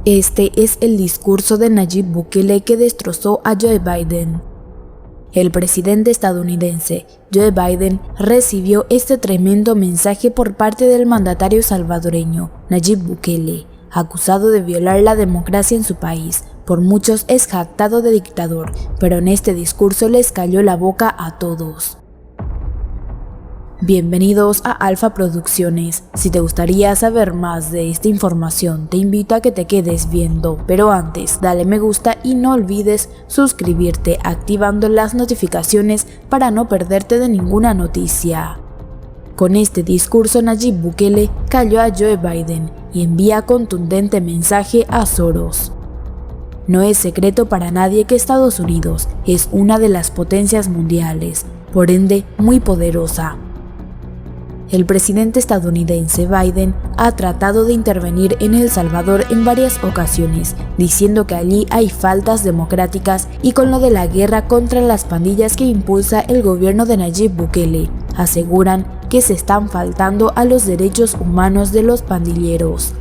Este es el discurso de Nayib Bukele que destrozó a Joe Biden. El presidente estadounidense, Joe Biden, recibió este tremendo mensaje por parte del mandatario salvadoreño, Nayib Bukele, acusado de violar la democracia en su país. Por muchos es jactado de dictador, pero en este discurso les cayó la boca a todos. Bienvenidos a Alfa Producciones. Si te gustaría saber más de esta información, te invito a que te quedes viendo, pero antes, dale me gusta y no olvides suscribirte activando las notificaciones para no perderte de ninguna noticia. Con este discurso, Nayib Bukele cayó a Joe Biden y envía contundente mensaje a Soros. No es secreto para nadie que Estados Unidos es una de las potencias mundiales, por ende muy poderosa. El presidente estadounidense Biden ha tratado de intervenir en El Salvador en varias ocasiones, diciendo que allí hay faltas democráticas y con lo de la guerra contra las pandillas que impulsa el gobierno de Nayib Bukele, aseguran que se están faltando a los derechos humanos de los pandilleros.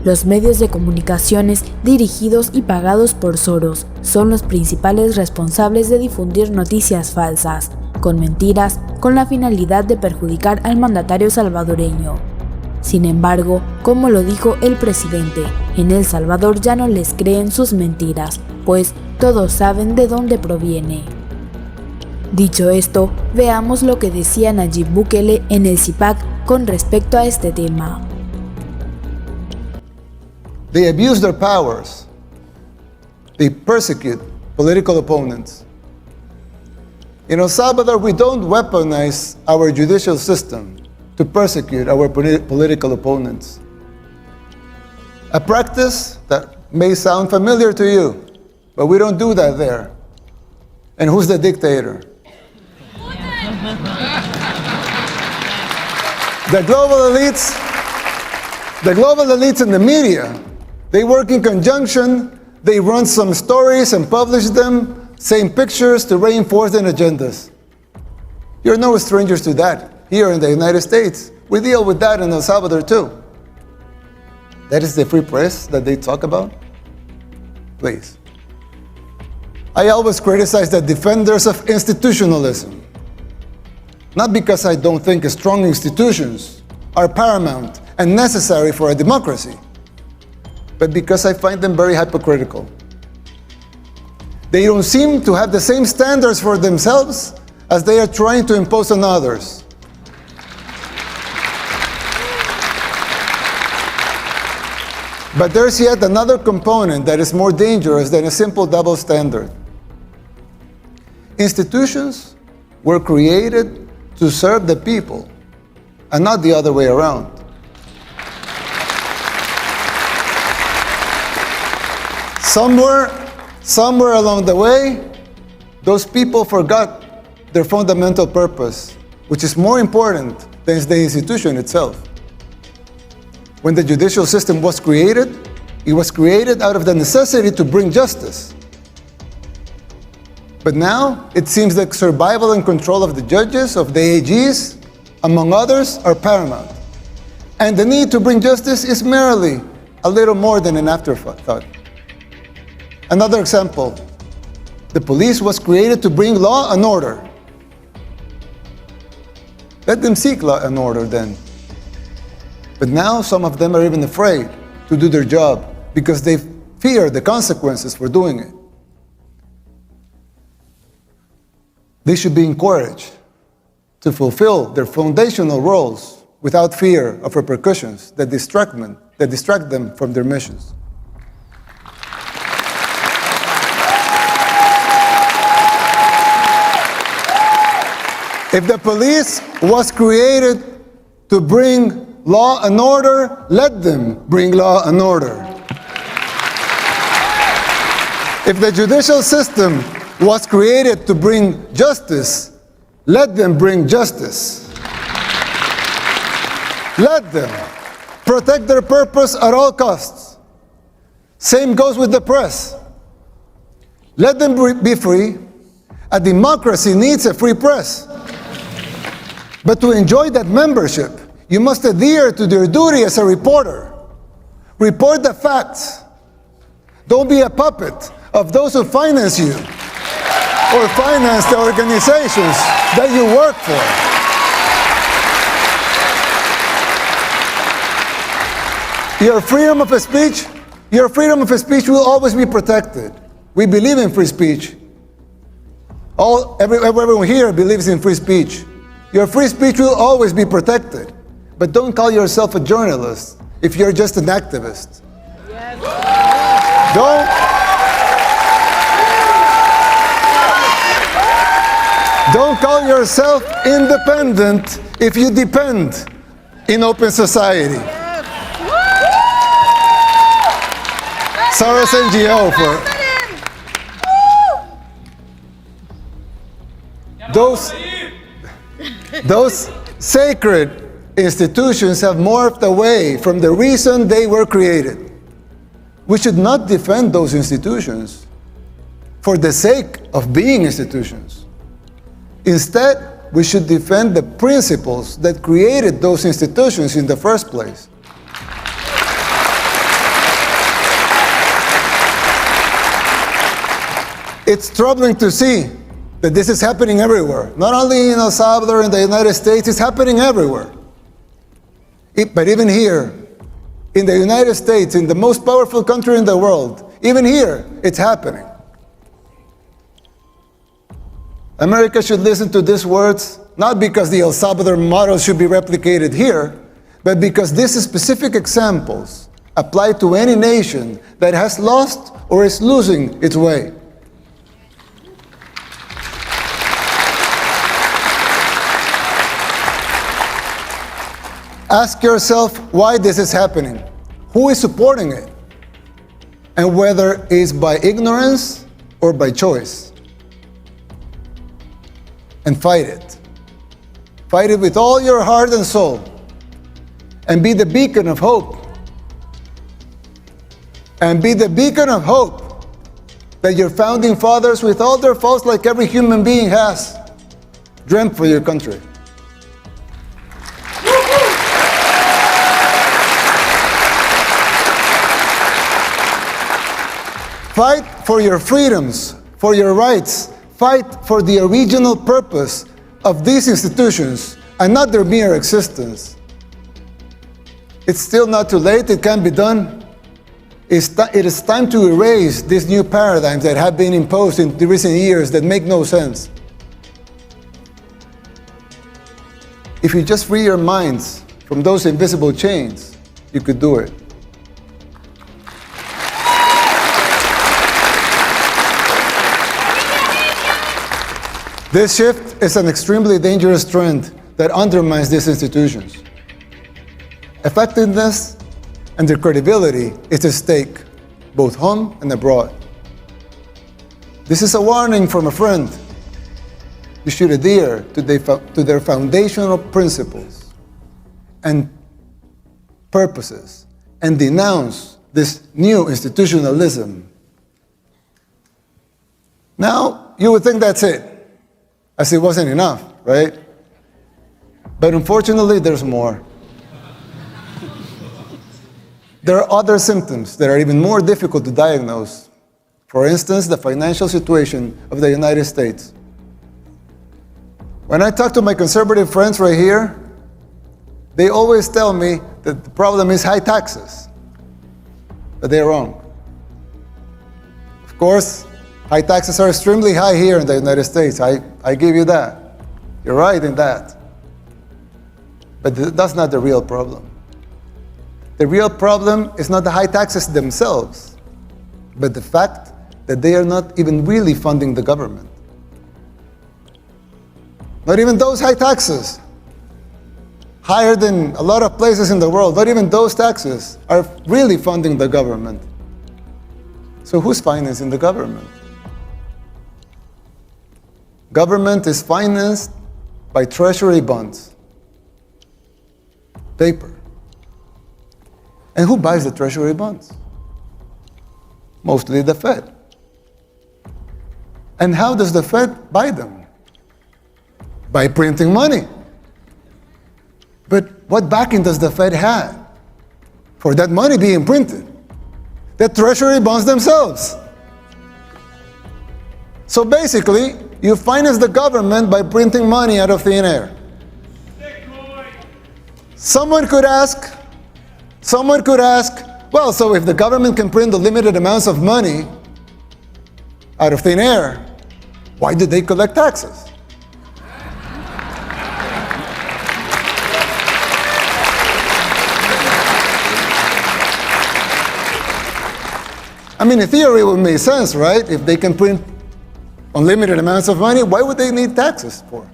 Los medios de comunicaciones dirigidos y pagados por Soros son los principales responsables de difundir noticias falsas, con mentiras, con la finalidad de perjudicar al mandatario salvadoreño. Sin embargo, como lo dijo el presidente, en El Salvador ya no les creen sus mentiras, pues todos saben de dónde proviene. Dicho esto, veamos lo que decía Nayib Bukele en el CIPAC con respecto a este tema. They abuse their powers. They persecute political opponents. In El Salvador, we don't weaponize our judicial system to persecute our political opponents. A practice that may sound familiar to you, but we don't do that there. And who's the dictator? The global elites in the media, they work in conjunction, they run some stories and publish them, same pictures to reinforce their agendas. You're no strangers to that. Here in the United States, we deal with that in El Salvador too. That is the free press that they talk about? Please. I always criticize the defenders of institutionalism. Not because I don't think strong institutions are paramount and necessary for a democracy, but because I find them very hypocritical. They don't seem to have the same standards for themselves as they are trying to impose on others. But there's yet another component that is more dangerous than a simple double standard. Institutions were created to serve the people and not the other way around. Somewhere along the way, those people forgot their fundamental purpose, which is more important than the institution itself. When the judicial system was created, it was created out of the necessity to bring justice. But now, it seems like survival and control of the judges, of the AGs, among others, are paramount. And the need to bring justice is merely a little more than an afterthought. Another example, the police was created to bring law and order. Let them seek law and order then. But now some of them are even afraid to do their job because they fear the consequences for doing it. They should be encouraged to fulfill their foundational roles without fear of repercussions that distract them from their missions. If the police was created to bring law and order, let them bring law and order. If the judicial system was created to bring justice, let them bring justice. Let them protect their purpose at all costs. Same goes with the press. Let them be free. A democracy needs a free press. But to enjoy that membership, you must adhere to your duty as a reporter. Report the facts. Don't be a puppet of those who finance you or finance the organizations that you work for. Your freedom of speech will always be protected. We believe in free speech. Everyone here believes in free speech. Your free speech will always be protected. But don't call yourself a journalist if you're just an activist. Don't call yourself independent if you depend in open society. Soros NGO for those sacred institutions have morphed away from the reason they were created. We should not defend those institutions for the sake of being institutions. Instead, we should defend the principles that created those institutions in the first place. It's troubling to see that this is happening everywhere. Not only in El Salvador and the United States, it's happening everywhere. But even here, in the United States, in the most powerful country in the world, even here, it's happening. America should listen to these words, not because the El Salvador model should be replicated here, but because these specific examples apply to any nation that has lost or is losing its way. Ask yourself why this is happening, who is supporting it, and whether it's by ignorance or by choice. And fight it. Fight it with all your heart and soul, and be the beacon of hope. And be the beacon of hope that your founding fathers, with all their faults like every human being has, dreamt for your country. Fight for your freedoms, for your rights. Fight for the original purpose of these institutions and not their mere existence. It's still not too late. It can be done. It is time to erase these new paradigms that have been imposed in the recent years that make no sense. If you just free your minds from those invisible chains, you could do it. This shift is an extremely dangerous trend that undermines these institutions. Effectiveness and their credibility is at stake, both home and abroad. This is a warning from a friend. You should adhere to their foundational principles and purposes and denounce this new institutionalism. Now, you would think that's it. As it wasn't enough, right? But unfortunately, there's more. There are other symptoms that are even more difficult to diagnose. For instance, the financial situation of the United States. When I talk to my conservative friends right here, they always tell me that the problem is high taxes. But they're wrong. Of course, high taxes are extremely high here in the United States. I give you that. You're right in that. But that's not the real problem. The real problem is not the high taxes themselves, but the fact that they are not even really funding the government. Not even those high taxes, higher than a lot of places in the world, not even those taxes are really funding the government. So who's financing the government? Government is financed by treasury bonds, paper. And who buys the treasury bonds? Mostly the Fed. And how does the Fed buy them? By printing money. But what backing does the Fed have? for that money being printed. The treasury bonds themselves. So basically, you finance the government by printing money out of thin air. Someone could ask, well, so if the government can print the limited amounts of money out of thin air, why do they collect taxes? I mean, in theory, it would make sense, right? If they can print unlimited amounts of money, why would they need taxes for?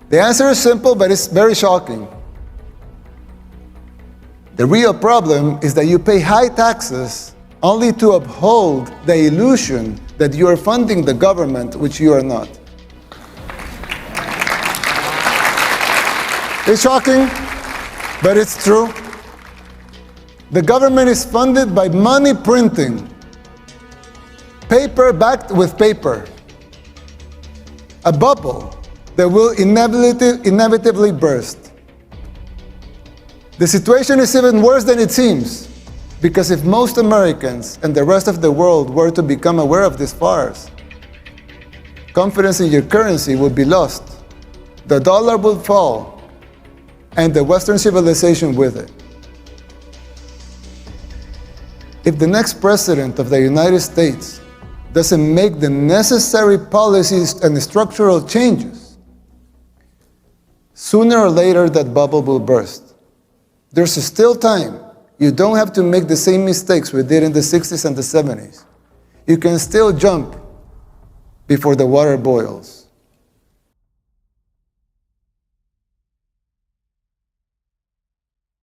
The answer is simple, but it's very shocking. The real problem is that you pay high taxes only to uphold the illusion that you are funding the government, which you are not. It's shocking, but it's true. The government is funded by money printing, paper backed with paper, a bubble that will inevitably burst. The situation is even worse than it seems, because if most Americans and the rest of the world were to become aware of this farce, confidence in your currency would be lost, the dollar would fall, and the Western civilization with it. If the next president of the United States doesn't make the necessary policies and structural changes, sooner or later that bubble will burst. There's still time. You don't have to make the same mistakes we did in the 60s and the 70s. You can still jump before the water boils.